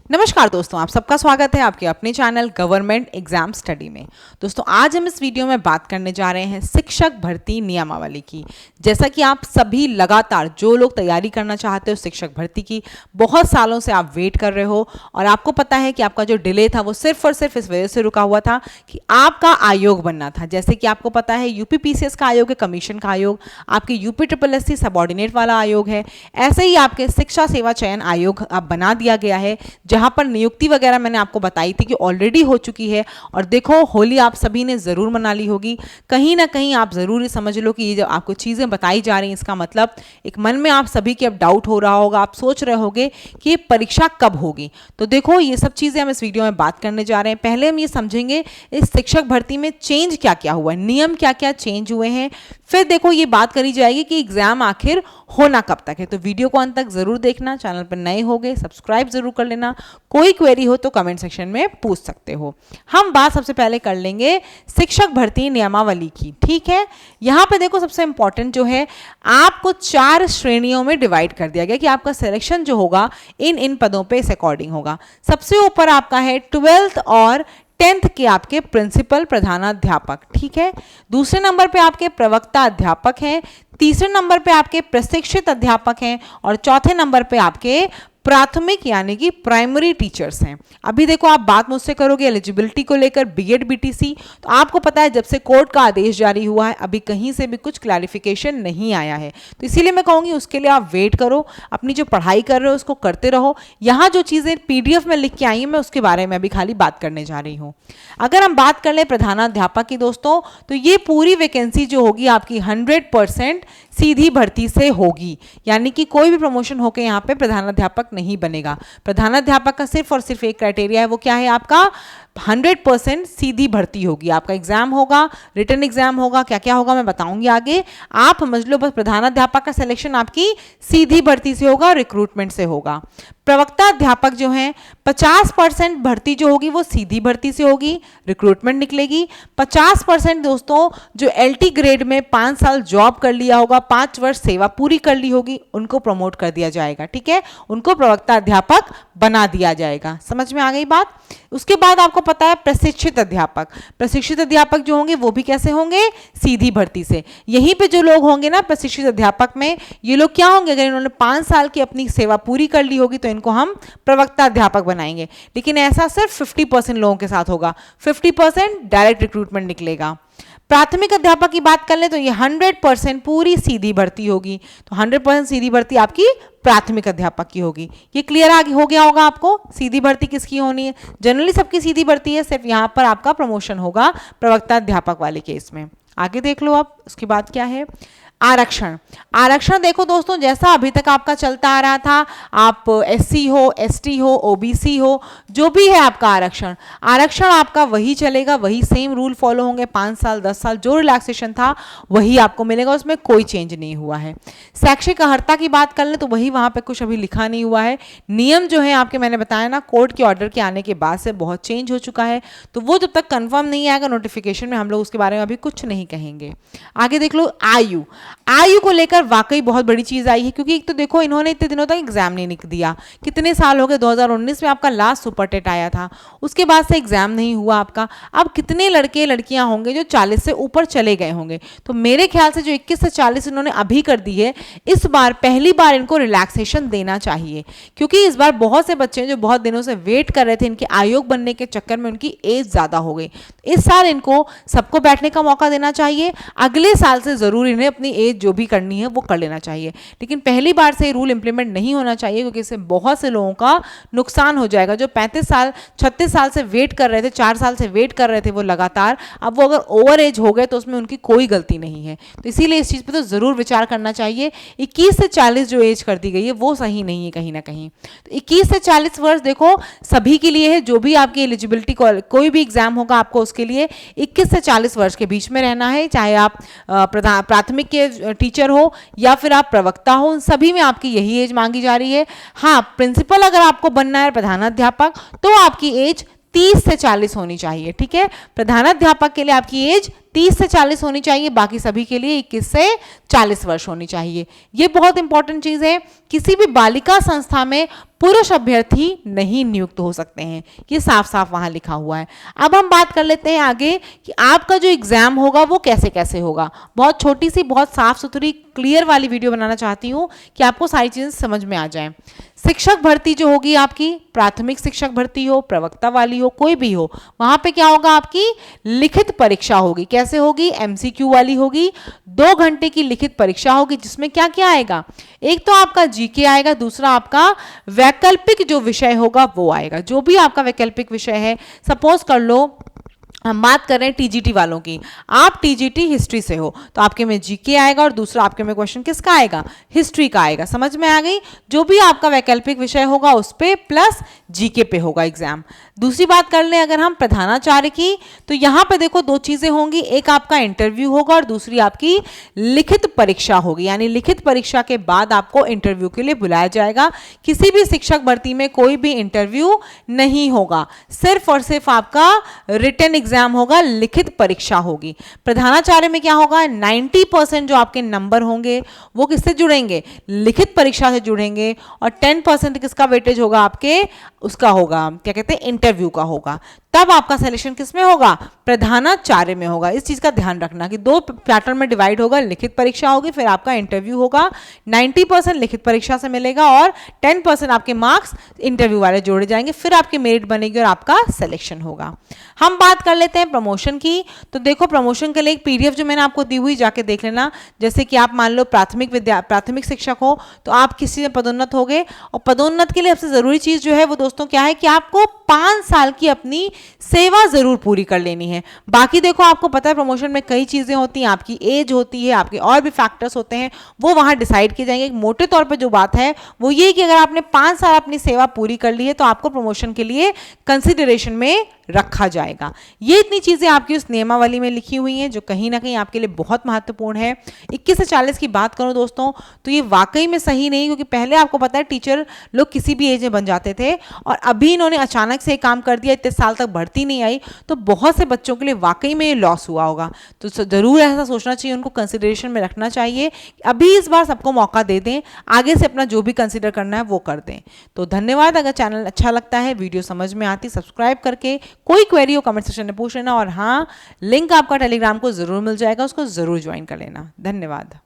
नमस्कार दोस्तों, आप सबका स्वागत है आपके अपने चैनल गवर्नमेंट एग्जाम स्टडी में। दोस्तों आज हम इस वीडियो में बात करने जा रहे हैं शिक्षक भर्ती नियमावली की। जैसा कि आप सभी लगातार जो लोग तैयारी करना चाहते हो शिक्षक भर्ती की, बहुत सालों से आप वेट कर रहे हो और आपको पता है कि आपका जो डिले था वो सिर्फ और सिर्फ इस वजह से रुका हुआ था कि आपका आयोग बनना था। जैसे कि आपको पता है यूपी पीसीएस का आयोग है, कमीशन का आयोग, आपके यूपी SSSC सबॉर्डिनेट वाला आयोग है, ऐसे ही आपके शिक्षा सेवा चयन आयोग अब बना दिया गया है, जहां पर नियुक्ति वगैरह मैंने आपको बताई थी कि ऑलरेडी हो चुकी है। और देखो होली आप सभी ने ज़रूर मना ली होगी। कहीं ना कहीं आप ज़रूर ये समझ लो कि ये जब आपको चीज़ें बताई जा रही हैं इसका मतलब एक मन में आप सभी के अब डाउट हो रहा होगा, आप सोच रहे होगे कि ये परीक्षा कब होगी। तो देखो ये सब चीज़ें हम इस वीडियो में बात करने जा रहे हैं। पहले हम ये समझेंगे इस शिक्षक भर्ती में चेंज क्या क्या हुआ है, नियम क्या क्या चेंज हुए हैं। फिर देखो ये बात करी जाएगी कि एग्जाम आखिर होना कब तक है। तो वीडियो को अंत तक जरूर देखना। चैनल पर नए होगे सब्सक्राइब जरूर कर लेना। कोई क्वेरी हो तो कमेंट सेक्शन में पूछ सकते हो। हम बात सबसे पहले कर लेंगे शिक्षक भर्ती नियमावली की, ठीक है। यहाँ पे देखो सबसे इंपॉर्टेंट जो है, आपको 4 श्रेणियों में डिवाइड कर दिया गया कि आपका सिलेक्शन जो होगा इन पदों पे इस अकॉर्डिंग होगा। सबसे ऊपर आपका है 12th और 10th के आपके प्रिंसिपल प्रधानाध्यापक, ठीक है। दूसरे नंबर पे आपके प्रवक्ता अध्यापक हैं, तीसरे नंबर पे आपके प्रशिक्षित अध्यापक हैं और चौथे नंबर पे आपके प्राथमिक यानी कि प्राइमरी टीचर्स हैं। अभी देखो आप बात मुझसे करोगे एलिजिबिलिटी को लेकर बीएड बीटीसी, तो आपको पता है जब से कोर्ट का आदेश जारी हुआ है अभी कहीं से भी कुछ क्लैरिफिकेशन नहीं आया है। तो इसीलिए मैं कहूँगी उसके लिए आप वेट करो, अपनी जो पढ़ाई कर रहे हो उसको करते रहो। यहाँ जो चीज़ें पीडीएफ में लिख के आई हैं मैं उसके बारे में अभी खाली बात करने जा रही हूँ। अगर हम बात कर ले प्रधानाध्यापक की दोस्तों, तो ये पूरी वैकेंसी जो होगी आपकी 100% सीधी भर्ती से होगी, यानी कि कोई भी प्रमोशन होकर यहाँ पे प्रधानाध्यापक नहीं बनेगा। प्रधानाध्यापक का सिर्फ और सिर्फ एक क्राइटेरिया है, वो क्या है आपका 100% सीधी भर्ती होगी। आपका एग्जाम होगा, रिटन एग्जाम होगा, क्या क्या होगा मैं बताऊंगी आगे। आप समझ लो बस प्रधानाध्यापक का सिलेक्शन आपकी सीधी भर्ती से होगा, रिक्रूटमेंट से होगा। प्रवक्ता अध्यापक जो हैं 50% भर्ती जो होगी वो सीधी भर्ती से होगी, रिक्रूटमेंट निकलेगी। 50% दोस्तों जो LT ग्रेड में 5 साल जॉब कर लिया होगा, 5 वर्ष सेवा पूरी कर ली होगी, उनको प्रमोट कर दिया जाएगा, ठीक है। उनको प्रवक्ता अध्यापक बना दिया जाएगा। समझ में आ गई बात। उसके बाद आपको पता है प्रशिक्षित अध्यापक जो होंगे वो भी कैसे होंगे, सीधी भर्ती से। यहीं पे जो लोग होंगे ना प्रशिक्षित अध्यापक में, ये लोग क्या होंगे, अगर इन्होंने 5 साल की अपनी सेवा पूरी कर ली होगी तो इनको हम प्रवक्ता अध्यापक बनाएंगे। लेकिन ऐसा सिर्फ 50% लोगों के साथ होगा, 50% डायरेक्ट रिक्रूटमेंट निकलेगा। प्राथमिक अध्यापक की बात कर ले तो ये 100% पूरी सीधी भर्ती होगी। तो 100% सीधी भर्ती आपकी प्राथमिक अध्यापक की होगी। ये क्लियर आगे हो गया होगा आपको, सीधी भर्ती किसकी होनी है। जनरली सबकी सीधी भर्ती है, सिर्फ यहाँ पर आपका प्रमोशन होगा प्रवक्ता अध्यापक वाले केस में। आगे देख लो आप, उसके बाद क्या है आरक्षण देखो दोस्तों, जैसा अभी तक आपका चलता आ रहा था, आप SC हो, ST हो, OBC हो, जो भी है आपका आरक्षण आपका वही चलेगा, वही सेम रूल फॉलो होंगे। 5 साल 10 साल जो रिलैक्सेशन था वही आपको मिलेगा, उसमें कोई चेंज नहीं हुआ है। शैक्षिक अर्हता की बात कर ले तो वही वहाँ पे कुछ अभी लिखा नहीं हुआ है। नियम जो है आपके मैंने बताया ना, कोर्ट के ऑर्डर के आने के बाद से बहुत चेंज हो चुका है, तो वो जब तक कन्फर्म नहीं आएगा नोटिफिकेशन में हम लोग उसके बारे में अभी कुछ नहीं कहेंगे। आगे देख लो आयु को लेकर वाकई बहुत बड़ी चीज आई है, क्योंकि एक तो देखो इन्होंने इतने दिनों तक एग्जाम नहीं दिया। कितने साल हो गए, 2019 में आपका लास्ट सुपर टेट आया था, उसके बाद से एग्जाम नहीं हुआ आपका। अब कितने लड़के लड़कियां होंगे जो 40 से ऊपर चले गए होंगे। तो मेरे ख्याल से जो 21 से 40 इन्होंने अभी कर दी है, इस बार पहली बार इनको रिलैक्सेशन देना चाहिए, क्योंकि इस बार बहुत से बच्चे जो बहुत दिनों से वेट कर रहे थे, इनके आयोग बनने के चक्कर में उनकी एज ज्यादा हो गई। इस साल इनको सबको बैठने का मौका देना चाहिए। अगले साल से जरूर इन्हें अपनी एज जो भी करनी है वो कर लेना चाहिए, लेकिन पहली बार से रूल इंप्लीमेंट नहीं होना चाहिए, क्योंकि इससे बहुत से लोगों का नुकसान हो जाएगा। जो 35 साल 36 साल से वेट कर रहे थे, 4 साल से वेट कर रहे थे वो लगातार, अब वो अगर ओवर एज हो गए तो उसमें उनकी कोई गलती नहीं है। तो इसीलिए इस चीज़ पे तो ज़रूर विचार करना चाहिए। 21 से 40 जो एज कर दी गई है वो सही नहीं है कहीं ना कहीं। तो 21 से 40 वर्ष देखो सभी के लिए है, जो भी आपकी एलिजिबिलिटी कोई भी एग्जाम होगा आपको उसके लिए 21 से 40 वर्ष के बीच में रहना है, चाहे आप प्राथमिक के टीचर हो या फिर आप प्रवक्ता हो, उन सभी में आपकी यही एज मांगी जा रही है। हाँ, प्रिंसिपल अगर आपको बनना है प्रधानाध्यापक तो आपकी एज 30 से 40 होनी चाहिए, ठीक है। प्रधानाध्यापक के लिए आपकी एज 30 से 40 होनी चाहिए, बाकी सभी के लिए 21 से 40 वर्ष होनी चाहिए। ये बहुत इंपॉर्टेंट चीज है। किसी भी बालिका संस्था में पुरुष अभ्यर्थी नहीं नियुक्त हो सकते हैं, ये साफ साफ वहां लिखा हुआ है। अब हम बात कर लेते हैं आगे कि आपका जो एग्जाम होगा वो कैसे कैसे होगा। बहुत छोटी सी, बहुत साफ सुथरी, क्लियर वाली वीडियो बनाना चाहती हूँ कि आपको सारी चीजें समझ में आ जाएं। शिक्षक भर्ती जो होगी आपकी, प्राथमिक शिक्षक भर्ती हो, प्रवक्ता वाली हो, कोई भी हो, वहां पे क्या होगा, आपकी लिखित परीक्षा होगी। कैसे होगी? एमसीक्यू वाली होगी। 2 घंटे की लिखित परीक्षा होगी, जिसमें क्या क्या आएगा? एक तो आपका जीके आएगा, दूसरा आपका वैकल्पिक जो विषय होगा वो आएगा। जो भी आपका वैकल्पिक विषय है, सपोज कर लो हम बात कर रहे हैं टीजीटी वालों की, आप टीजीटी हिस्ट्री से हो तो आपके में जीके आएगा और दूसरा आपके में क्वेश्चन किसका आएगा? हिस्ट्री का आएगा। समझ में आ गई? जो भी आपका वैकल्पिक विषय होगा उस पे प्लस जीके पे होगा एग्जाम। दूसरी बात कर लें अगर हम प्रधानाचार्य की, तो यहां पे देखो 2 चीजें होंगी, एक आपका इंटरव्यू होगा और दूसरी आपकी लिखित परीक्षा होगी। यानी लिखित परीक्षा के बाद आपको इंटरव्यू के लिए बुलाया जाएगा। किसी भी शिक्षक भर्ती में कोई भी इंटरव्यू नहीं होगा, सिर्फ और सिर्फ आपका रिटन एग्जाम होगा, लिखित परीक्षा होगी। प्रधानाचार्य में क्या होगा? 90% जो आपके नंबर होंगे वो किससे जुड़ेंगे? लिखित परीक्षा से जुड़ेंगे और 10% किसका वेटेज होगा? आपके उसका होगा, क्या कहते हैं, इंटरव्यू का होगा। तब आपका सिलेक्शन किसमें होगा? प्रधानाचार्य में होगा। इस चीज का ध्यान रखना कि 2 पैटर्न में डिवाइड होगा, लिखित परीक्षा होगी, फिर आपका इंटरव्यू होगा। 90% लिखित परीक्षा से मिलेगा और 10% आपके मार्क्स इंटरव्यू वाले जोड़े जाएंगे, फिर आपकी मेरिट बनेगी और आपका सिलेक्शन होगा। हम बात कर लेते हैं प्रमोशन की। तो देखो, प्रमोशन के लिए एक पीडीएफ जो मैंने आपको दी हुई, जाके देख लेना। जैसे कि आप मान लो प्राथमिक शिक्षक हो तो आप किसी में पदोन्नत हो गए, और पदोन्नत के लिए सबसे जरूरी चीज जो है वो दोस्तों क्या है कि आपको 5 साल की अपनी सेवा जरूर पूरी कर लेनी है। बाकी देखो, आपको पता है प्रमोशन में कई चीजें होती हैं, आपकी एज होती है, आपके और भी फैक्टर्स होते हैं, वो वहां डिसाइड किए जाएंगे। मोटे तौर पे जो बात है वो ये कि अगर आपने 5 साल अपनी सेवा पूरी कर ली है तो आपको प्रमोशन के लिए कंसिडरेशन में रखा जाएगा। ये इतनी चीजें आपकी उस नियमावली में लिखी हुई हैं जो कहीं ना कहीं आपके लिए बहुत महत्वपूर्ण है। 21 से 40 की बात करूं दोस्तों तो ये वाकई में सही नहीं, क्योंकि पहले आपको पता है टीचर लोग किसी भी एज में बन जाते थे और अभी इन्होंने अचानक से काम कर दिया, इतने साल तक भर्ती नहीं आई, तो बहुत से बच्चों के लिए वाकई में ये लॉस हुआ होगा। तो जरूर ऐसा सोचना चाहिए, उनको कंसिडरेशन में रखना चाहिए। अभी इस बार सबको मौका दे दें, आगे से अपना जो भी कंसिडर करना है वो कर दें। तो धन्यवाद। अगर चैनल अच्छा लगता है, वीडियो समझ में आती, सब्सक्राइब करके कोई क्वेरी हो कमेंट सेक्शन में पूछ लेना। और हाँ, लिंक आपका टेलीग्राम को जरूर मिल जाएगा, उसको जरूर ज्वाइन कर लेना। धन्यवाद।